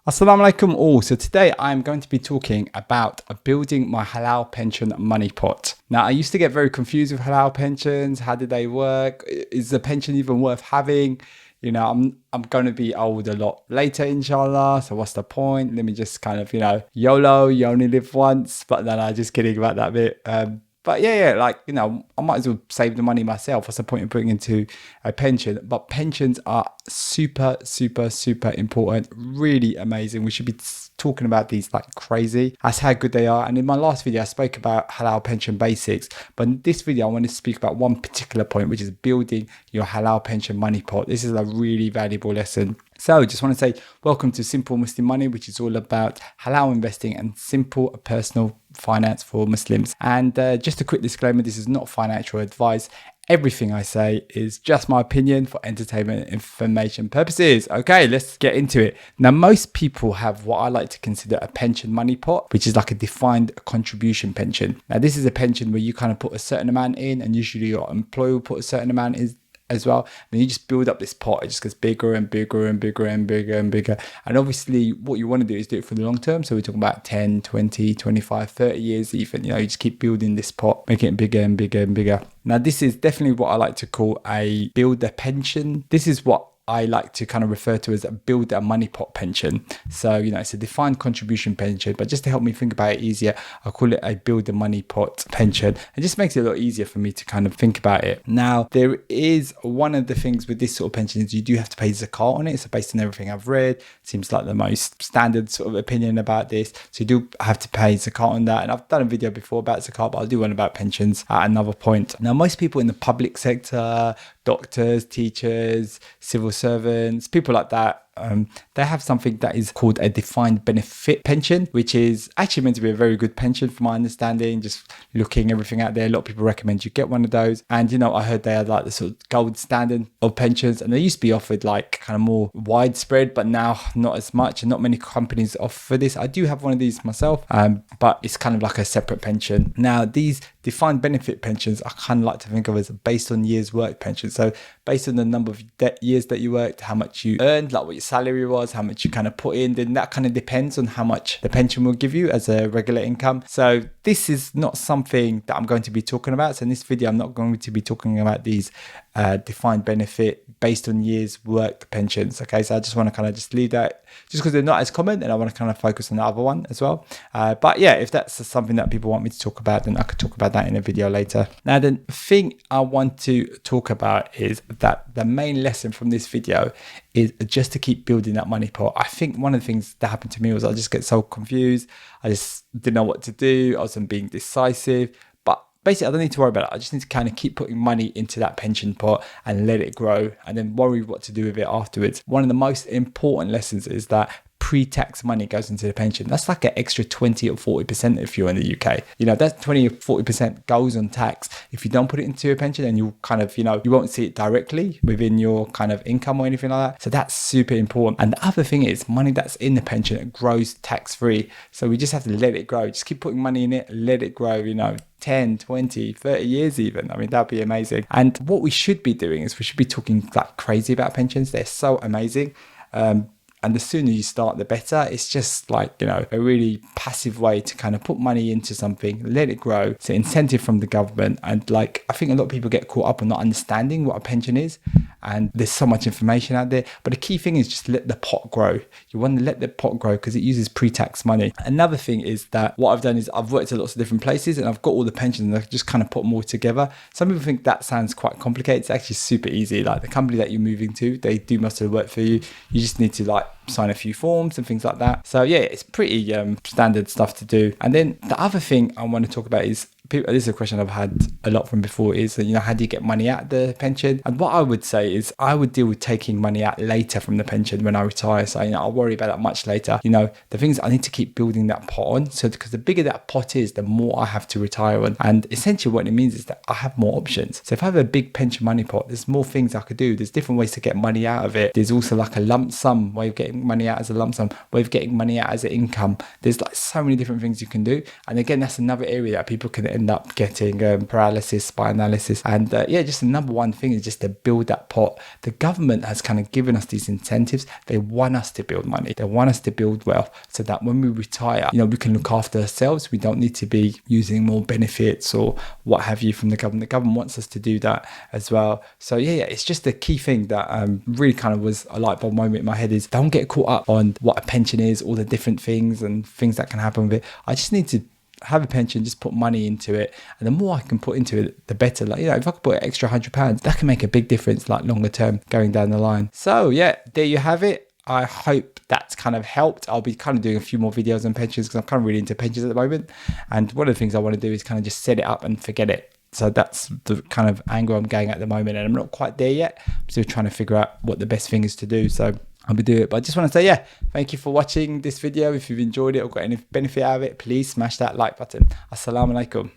Assalamu alaikum all. So today I'm going to be talking about building my halal pension money pot. Now I used to get very confused with halal pensions. How do they work? Is the pension even worth having? You know, I'm going to be old a lot later, inshallah. So what's the point? Let me just kind of, YOLO, you only live once. But then I'm just kidding about that bit. But I might as well save the money myself. What's the point of putting into a pension? But pensions are super, super, super important. Really amazing. We should be talking about these like crazy. That's how good they are. And in my last video, I spoke about halal pension basics. But in this video, I want to speak about one particular point, which is building your halal pension money pot. This is a really valuable lesson. So just want to say welcome to Simple Muslim Money, which is all about halal investing and simple personal finance for Muslims. And just a quick disclaimer, this is not financial advice. Everything I say is just my opinion for entertainment and information purposes. Okay, let's get into it. Now, most people have what I like to consider a pension money pot, which is like a defined contribution pension. Now, this is a pension where you kind of put a certain amount in, and usually your employer will put a certain amount in as well. Then you just build up this pot. It just gets bigger and bigger and bigger and bigger and bigger. And obviously what you want to do is do it for the long term. So we're talking about 10, 20, 25, 30 years even. You just keep building this pot, making it bigger and bigger and bigger. Now, this is definitely what I like to call a builder pension. This is what I like to kind of refer to as a builder money pot pension. So, it's a defined contribution pension, but just to help me think about it easier, I call it a builder money pot pension. It just makes it a lot easier for me to kind of think about it. Now, there is one of the things with this sort of pension is you do have to pay Zakat on it. So based on everything I've read, seems like the most standard sort of opinion about this. So you do have to pay Zakat on that. And I've done a video before about Zakat, but I'll do one about pensions at another point. Now, most people in the public sector, doctors, teachers, civil servants, people like that, they have something that is called a defined benefit pension, which is actually meant to be a very good pension from my understanding. Just looking everything out there, a lot of people recommend you get one of those. And I heard they are like the sort of gold standard of pensions, and they used to be offered like kind of more widespread, but now not as much, and not many companies offer this. I do have one of these myself, but it's kind of like a separate pension. Now, these defined benefit pensions I kind of like to think of as based on years worked pensions. So based on the number of years that you worked, how much you earned, like what your salary was, how much you kind of put in, then that kind of depends on how much the pension will give you as a regular income. So this is not something that I'm going to be talking about. So in this video, I'm not going to be talking about these defined benefit based on years worked pensions. Okay, so I just want to kind of just leave that just because they're not as common, and I want to kind of focus on the other one as well. But yeah, if that's something that people want me to talk about, then I could talk about that in a video later. Now, the thing I want to talk about is that the main lesson from this video is just to keep building that money pot. I think one of the things that happened to me was I just get so confused. I just didn't know what to do. I wasn't being decisive. Basically, I don't need to worry about it. I just need to kind of keep putting money into that pension pot and let it grow, and then worry what to do with it afterwards. One of the most important lessons is that pre-tax money goes into the pension. That's like an extra 20 or 40% if you're in the UK. That 20 or 40% goes on tax. If you don't put it into a pension, and you kind of, you won't see it directly within your kind of income or anything like that. So that's super important. And the other thing is money that's in the pension, it grows tax-free. So we just have to let it grow. Just keep putting money in it, let it grow, 10, 20, 30 years even. I mean, that'd be amazing. And what we should be doing is we should be talking like crazy about pensions. They're so amazing. And the sooner you start, the better. It's just like, a really passive way to kind of put money into something, let it grow. It's an incentive from the government. And I think a lot of people get caught up on not understanding what a pension is. And there's so much information out there. But the key thing is just let the pot grow. You want to let the pot grow because it uses pre-tax money. Another thing is that what I've done is I've worked at lots of different places, and I've got all the pensions, and I've just kind of put them all together. Some people think that sounds quite complicated. It's actually super easy. Like the company that you're moving to, they do most of the work for you. You just need to sign a few forms and things like that. So yeah, it's pretty standard stuff to do. And then the other thing I want to talk about is this is a question I've had a lot from before, is how do you get money out of the pension? And what I would say is I would deal with taking money out later from the pension when I retire. So I'll worry about that much later. The things I need to keep building that pot on. So because the bigger that pot is, the more I have to retire on. And essentially what it means is that I have more options. So if I have a big pension money pot, there's more things I could do. There's different ways to get money out of it. There's also like a lump sum way of getting money out as a lump sum, way of getting money out as an income. There's so many different things you can do. And again, that's another area that people can end up getting paralysis, spinal analysis. And yeah, just the number one thing is just to build that pot. The government has kind of given us these incentives. They want us to build money. They want us to build wealth so that when we retire, we can look after ourselves. We don't need to be using more benefits or what have you from the government. The government wants us to do that as well. So yeah, it's just the key thing that really kind of was a light bulb moment in my head is don't get caught up on what a pension is, all the different things and things that can happen with it. I just need to have a pension, just put money into it, and the more I can put into it, the better. Like, if I could put an extra £100, that can make a big difference, like longer term going down the line. So yeah, there you have it. I hope that's kind of helped. I'll be kind of doing a few more videos on pensions because I'm kind of really into pensions at the moment. And one of the things I want to do is kind of just set it up and forget it. So that's the kind of angle I'm going at the moment, and I'm not quite there yet. I'm still trying to figure out what the best thing is to do. So I'll be doing it. But I just want to say, yeah, thank you for watching this video. If you've enjoyed it or got any benefit out of it, please smash that like button. Assalamu alaikum.